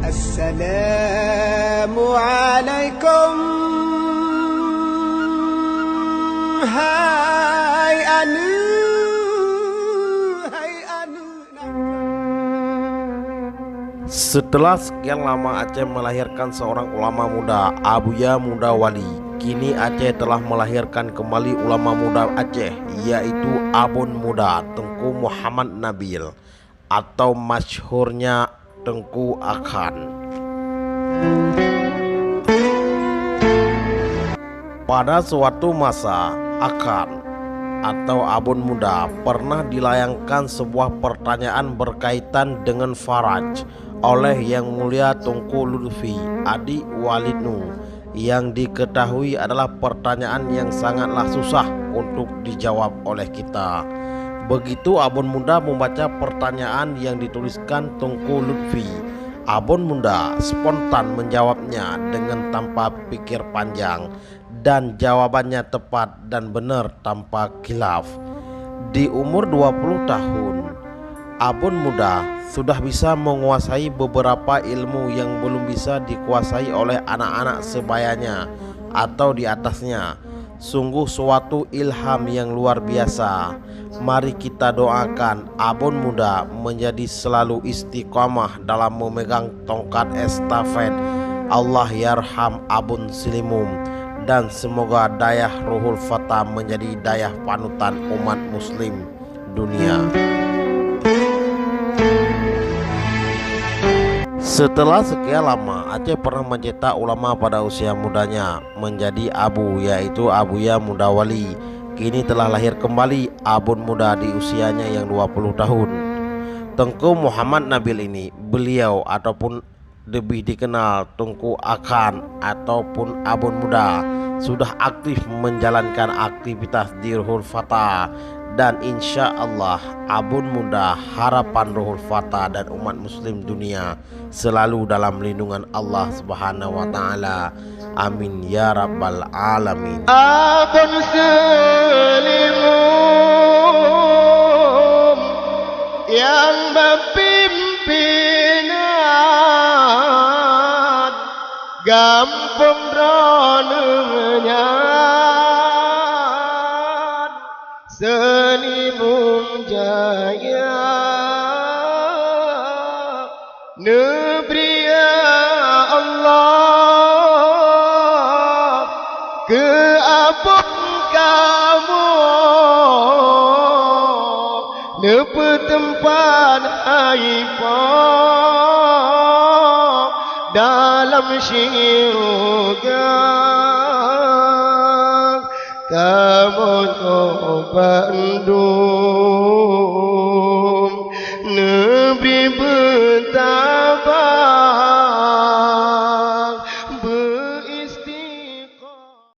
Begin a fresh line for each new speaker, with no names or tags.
Assalamualaikum. Hai anu, hai anu.
Setelah sekian lama Aceh melahirkan seorang ulama muda, Abuya Muda Wali, kini Aceh telah melahirkan kembali ulama muda Aceh, yaitu Abun Muda Tengku Muhammad Nabil atau masyhurnya Tengku Akan. Pada suatu masa, Akan atau Abun Muda pernah dilayangkan sebuah pertanyaan berkaitan dengan Faraj oleh Yang Mulia Tengku Lutfi, adik Walidnu, yang diketahui adalah pertanyaan yang sangatlah susah untuk dijawab oleh kita. Begitu Abun Muda membaca pertanyaan yang dituliskan Tengku Lutfi, Abun Muda spontan menjawabnya dengan tanpa pikir panjang, dan jawabannya tepat dan benar tanpa khilaf. Di umur 20 tahun, Abun Muda sudah bisa menguasai beberapa ilmu yang belum bisa dikuasai oleh anak-anak sebayanya atau di atasnya. Sungguh suatu ilham yang luar biasa. Mari kita doakan Abun Muda menjadi selalu istiqamah dalam memegang tongkat estafet. Allah yarham Abun Silimum, dan semoga dayah Ruhul Fatah menjadi dayah panutan umat muslim dunia. Setelah sekian lama, Aceh pernah mencetak ulama pada usia mudanya menjadi abu, yaitu Abuya Muda Wali. Kini telah lahir kembali Abun Muda di usianya yang 20 tahun. Tengku Muhammad Nabil ini, beliau ataupun lebih dikenal Tengku Akan ataupun Abun Muda, sudah aktif menjalankan aktivitas di Ruhul Fatah, dan insya Allah Abun Muda harapan Ruhul Fatah dan umat muslim dunia selalu dalam lindungan Allah Subhanahu wa taala. Amin ya rabbal alamin.
Abun Silimum yang berpimpinan gampang dronenya Selimum Jaya negeri Allah ke apun kamu nepe tempat haifah dalam syurga kamu bandu